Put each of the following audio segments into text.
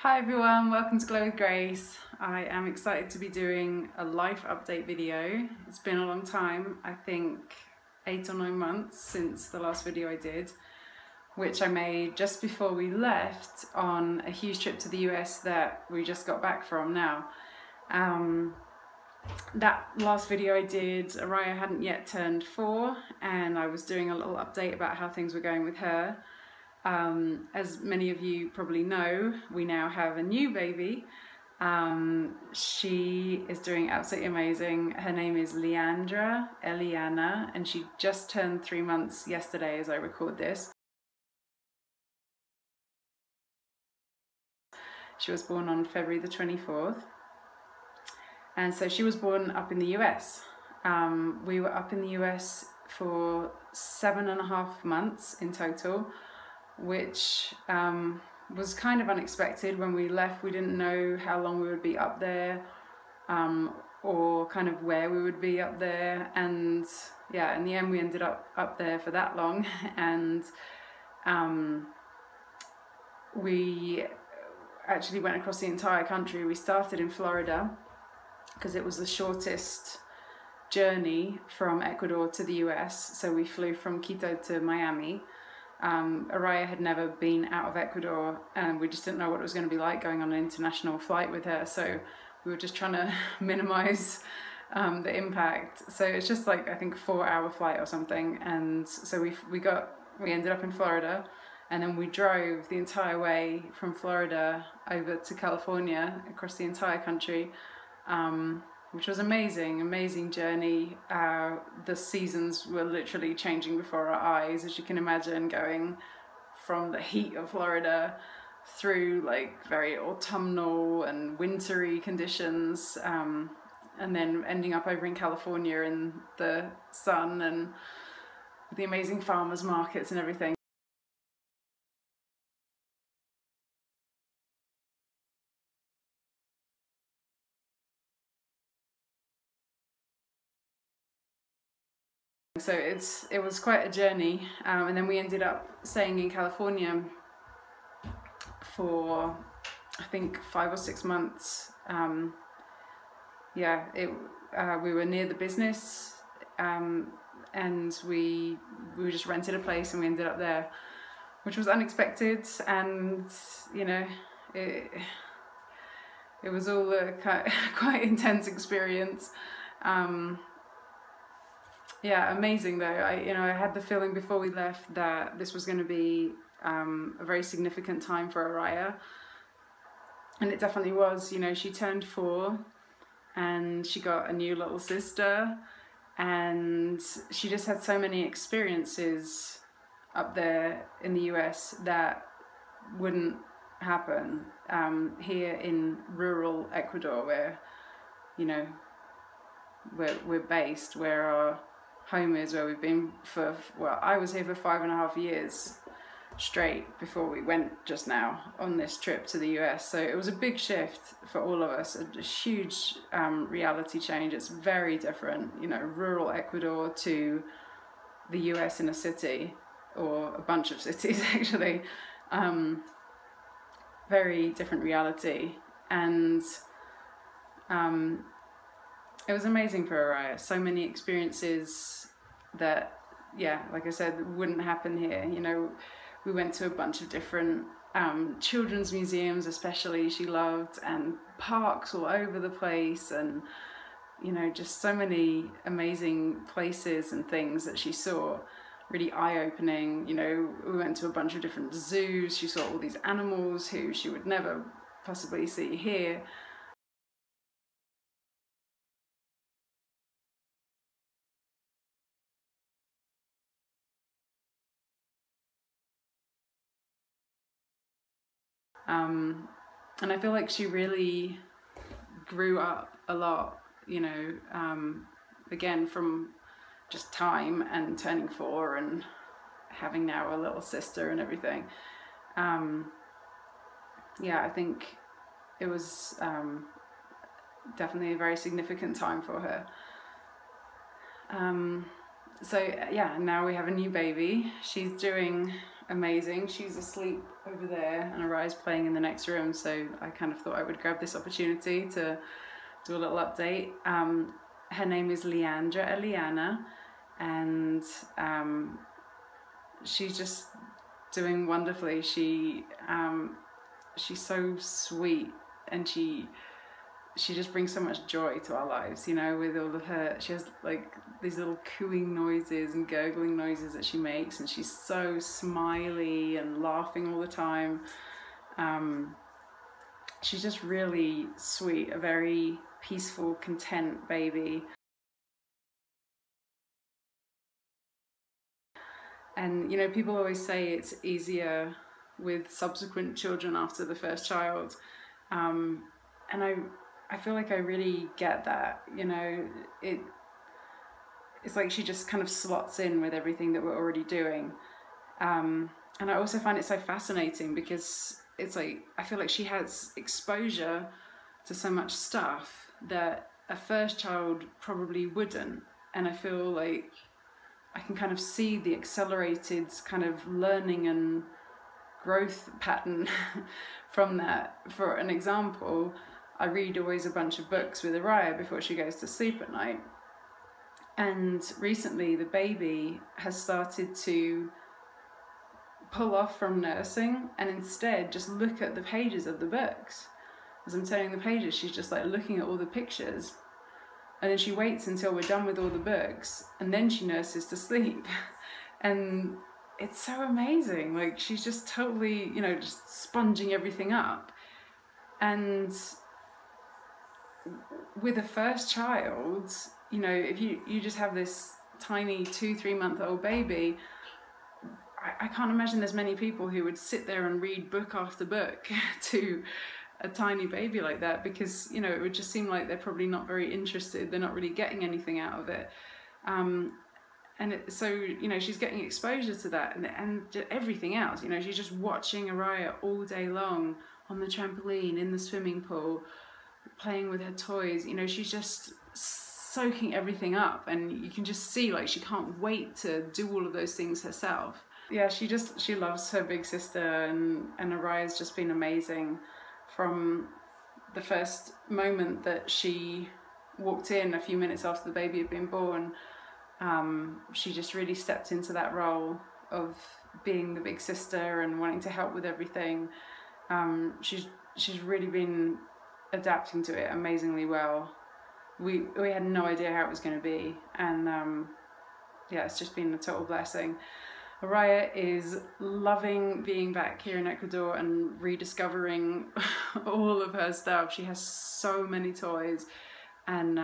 Hi everyone, welcome to Glow with Grace. I am excited to be doing a life update video. It's been a long time, I think 8 or 9 months since the last video I did, which I made just before we left on a huge trip to the US that we just got back from now. That last video I did, Oria hadn't yet turned 4 and I was doing a little update about how things were going with her. As many of you probably know, we now have a new baby. She is doing absolutely amazing. Her name is Eliana, and she just turned 3 months yesterday as I record this. She was born on February the 24th. And so she was born up in the US. We were up in the US for 7.5 months in total, which was kind of unexpected. When we left, we didn't know how long we would be up there or kind of where we would be up there, and yeah, in the end we ended up there for that long. And we actually went across the entire country. We started in Florida because it was the shortest journey from Ecuador to the US, so we flew from Quito to Miami. Oria had never been out of Ecuador, and we just didn't know what it was going to be like going on an international flight with her, so we were just trying to minimize the impact. So it's just like, I think, a 4-hour flight or something. And so we ended up in Florida, and then we drove the entire way from Florida over to California, across the entire country, which was amazing journey. The seasons were literally changing before our eyes, as you can imagine, going from the heat of Florida through like very autumnal and wintry conditions, and then ending up over in California in the sun and the amazing farmers markets and everything. So it was quite a journey, and then we ended up staying in California for I think 5 or 6 months. Yeah, we were near the business, and we just rented a place and we ended up there, which was unexpected, and you know, it was all a quite intense experience. Yeah, amazing though. I had the feeling before we left that this was going to be a very significant time for Oria, and it definitely was. You know, she turned 4 and she got a new little sister, and she just had so many experiences up there in the US that wouldn't happen here in rural Ecuador, where, you know, we're based, where our home is, where we've been for, well, I was here for 5.5 years straight before we went just now on this trip to the US. So it was a big shift for all of us, a huge reality change. It's very different, you know, rural Ecuador to the US in a city, or a bunch of cities actually. Very different reality, and it was amazing for Oria. So many experiences that, yeah, like I said, wouldn't happen here. You know, we went to a bunch of different children's museums, especially, she loved, and parks all over the place, and, you know, just so many amazing places and things that she saw. Really eye-opening. You know, we went to a bunch of different zoos. She saw all these animals who she would never possibly see here. And I feel like she really grew up a lot, you know, again, from just time and turning 4 and having now a little sister and everything. Yeah, I think it was definitely a very significant time for her. So yeah, now we have a new baby. She's doing amazing. She's asleep over there and Oria's playing in the next room, so I kind of thought I would grab this opportunity to do a little update. Her name is Leandra Eliana, and she's just doing wonderfully. She's so sweet, and she just brings so much joy to our lives, you know, with all of her, she has like these little cooing noises and gurgling noises that she makes, and she's so smiley and laughing all the time. She's just really sweet, a very peaceful, content baby. And, you know, people always say it's easier with subsequent children after the first child. And I feel like I really get that, you know, it's like she just kind of slots in with everything that we're already doing. And I also find it so fascinating because it's like, I feel like she has exposure to so much stuff that a first child probably wouldn't. And I feel like I can kind of see the accelerated kind of learning and growth pattern from that. For an example, I read always a bunch of books with Oria before she goes to sleep at night. And recently the baby has started to pull off from nursing and instead just look at the pages of the books. As I'm turning the pages, she's just like looking at all the pictures. And then she waits until we're done with all the books, and then she nurses to sleep. And it's so amazing. Like, she's just totally, you know, just sponging everything up. And with a first child, you know, if you just have this tiny 2-3 month old baby, I can't imagine there's many people who would sit there and read book after book to a tiny baby like that, because, you know, it would just seem like they're probably not very interested, they're not really getting anything out of it. So, you know, she's getting exposure to that and everything else. You know, she's just watching Oria all day long on the trampoline, in the swimming pool, playing with her toys. You know, she's just soaking everything up, and you can just see like she can't wait to do all of those things herself. Yeah, she loves her big sister, and Oria's just been amazing. From the first moment that she walked in a few minutes after the baby had been born, she just really stepped into that role of being the big sister and wanting to help with everything. She's really been adapting to it amazingly well. We had no idea how it was going to be, and yeah, it's just been a total blessing. Oria is loving being back here in Ecuador and rediscovering all of her stuff. She has so many toys, and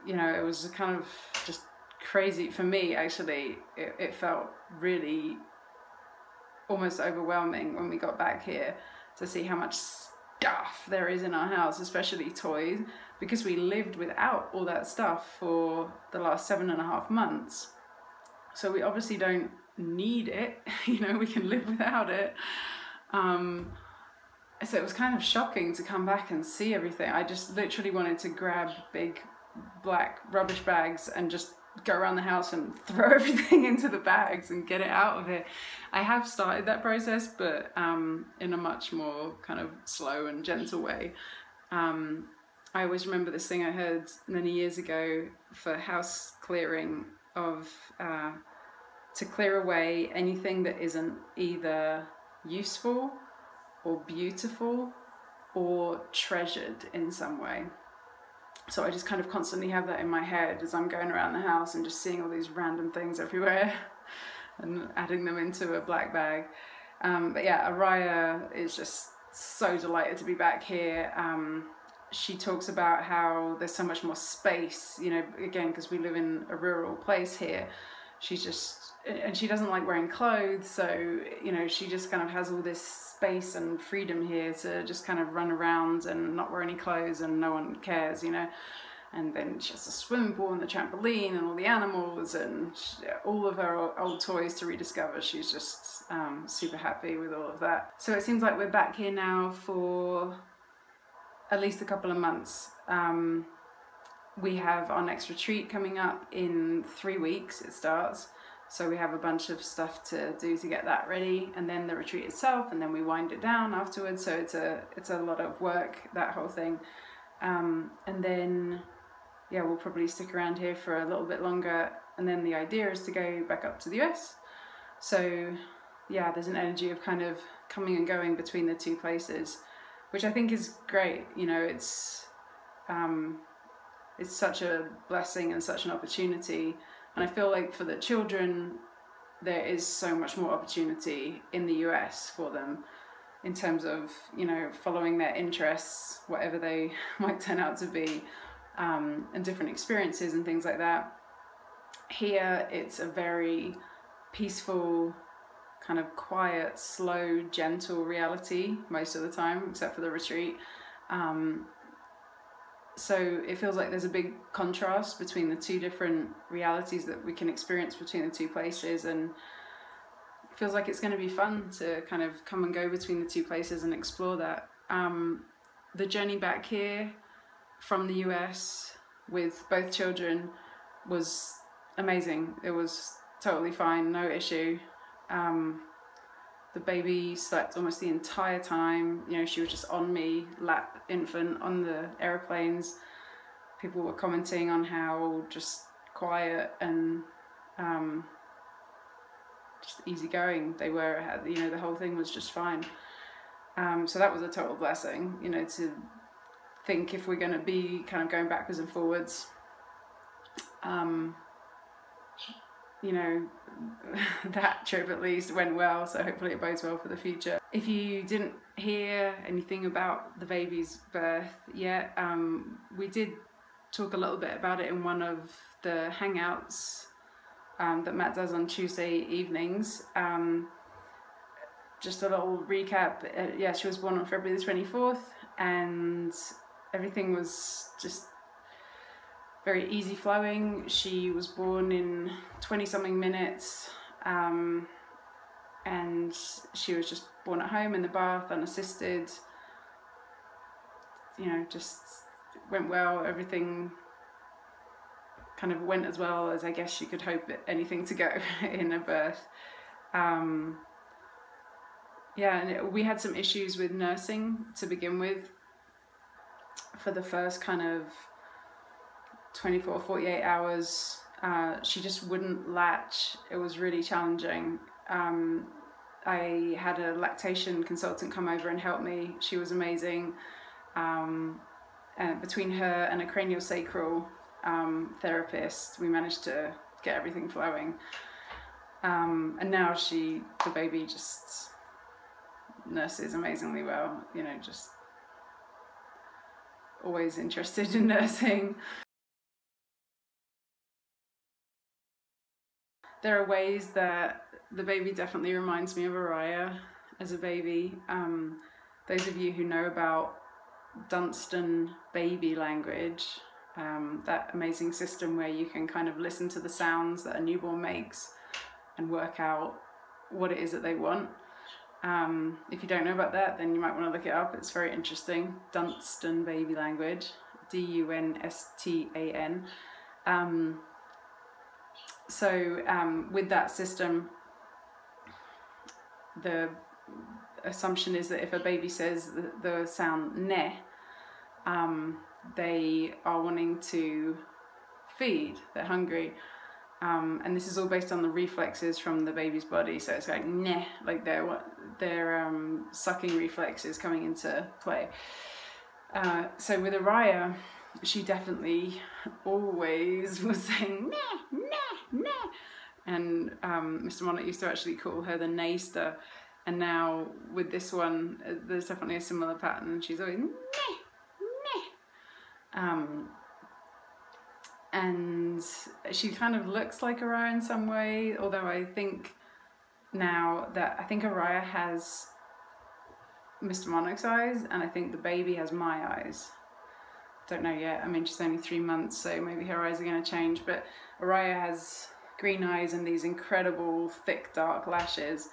you know, it was kind of just crazy for me, actually. It felt really almost overwhelming when we got back here to see how much stuff there is in our house, especially toys, because we lived without all that stuff for the last 7.5 months. So we obviously don't need it, you know, we can live without it. So it was kind of shocking to come back and see everything. I just literally wanted to grab big black rubbish bags and just go around the house and throw everything into the bags and get it out of it. I have started that process, but in a much more kind of slow and gentle way. I always remember this thing I heard many years ago for house clearing of to clear away anything that isn't either useful or beautiful or treasured in some way. So I just kind of constantly have that in my head as I'm going around the house and just seeing all these random things everywhere and adding them into a black bag. But yeah, Oria is just so delighted to be back here. She talks about how there's so much more space, you know, again, because we live in a rural place here. She's just, and she doesn't like wearing clothes, so, you know, she just kind of has all this space and freedom here to just kind of run around and not wear any clothes and no one cares, you know. And then she has a swimming pool and the trampoline and all the animals and all of her old toys to rediscover. She's just super happy with all of that. So it seems like we're back here now for at least a couple of months. we have our next retreat coming up in 3 weeks. It starts, so we have a bunch of stuff to do to get that ready, and then the retreat itself, and then we wind it down afterwards. So it's a lot of work, that whole thing. And then yeah, we'll probably stick around here for a little bit longer, and then the idea is to go back up to the US. So yeah, there's an energy of kind of coming and going between the two places, which I think is great. You know, it's such a blessing and such an opportunity, and I feel like for the children there is so much more opportunity in the US for them in terms of, you know, following their interests, whatever they might turn out to be, and different experiences and things like that. Here it's a very peaceful, kind of quiet, slow, gentle reality most of the time, except for the retreat. So it feels like there's a big contrast between the two different realities that we can experience between the two places, and it feels like it's going to be fun to kind of come and go between the two places and explore that. The journey back here from the US with both children was amazing. It was totally fine, no issue. The baby slept almost the entire time. You know, she was just on me, lap infant, on the airplanes. People were commenting on how just quiet and just easygoing they were. You know, the whole thing was just fine. So that was a total blessing, you know, to think if we're going to be kind of going backwards and forwards, you know, that trip at least went well, so hopefully it bodes well for the future. If you didn't hear anything about the baby's birth yet, we did talk a little bit about it in one of the hangouts that Matt does on Tuesday evenings. Just a little recap. Yeah, she was born on February the 24th, and everything was just very easy flowing. She was born in 20-something minutes, and she was just born at home in the bath, unassisted. You know, just went well. Everything kind of went as well as I guess you could hope anything to go in a birth. Yeah, and we had some issues with nursing to begin with for the first kind of 24, 48 hours. She just wouldn't latch. It was really challenging. I had a lactation consultant come over and help me. She was amazing. And between her and a craniosacral therapist, we managed to get everything flowing. And now the baby just nurses amazingly well, you know, just always interested in nursing. There are ways that the baby definitely reminds me of Oria as a baby. Those of you who know about Dunstan baby language, that amazing system where you can kind of listen to the sounds that a newborn makes and work out what it is that they want. If you don't know about that, then you might want to look it up. It's very interesting. Dunstan baby language, D-U-N-S-T-A-N. So with that system, the assumption is that if a baby says the sound ne, they are wanting to feed, they're hungry. And this is all based on the reflexes from the baby's body, so it's like neh, like their sucking reflexes coming into play. So with Oria, she definitely always was saying neh, neh, neh, and Mr. Monarch used to actually call her the neister, and now with this one, there's definitely a similar pattern. She's always neh, neh. And she kind of looks like Oria in some way, although I think now that Oria has Mr. Monarch's eyes, and I think the baby has my eyes. Don't know yet. I mean, she's only 3 months, so maybe her eyes are going to change, but Oria has green eyes and these incredible thick dark lashes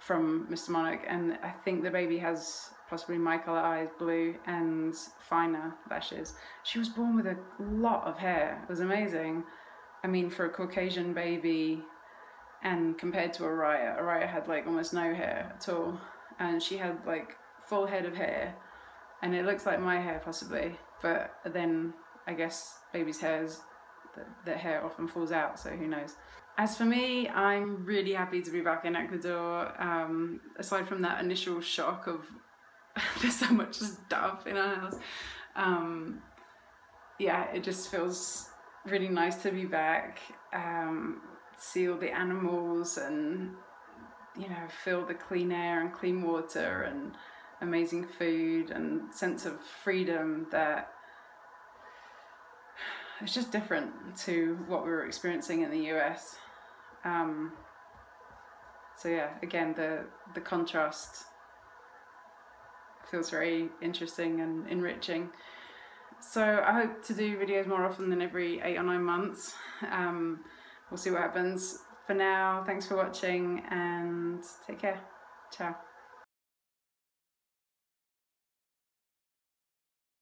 from Mr. Monarch, and I think the baby has possibly my colour eyes, blue, and finer lashes. She was born with a lot of hair. It was amazing. I mean, for a Caucasian baby, and compared to Oria had like almost no hair at all, and she had like full head of hair, and it looks like my hair possibly, but then I guess baby's hairs, their hair often falls out, so who knows. As for me, I'm really happy to be back in Ecuador. Aside from that initial shock of there's so much stuff in our house, yeah, it just feels really nice to be back, see all the animals, and you know, feel the clean air and clean water and amazing food and sense of freedom that it's just different to what we were experiencing in the US. So yeah, again, the contrast feels very interesting and enriching. So I hope to do videos more often than every 8 or 9 months. We'll see what happens. For now, thanks for watching and take care. Ciao.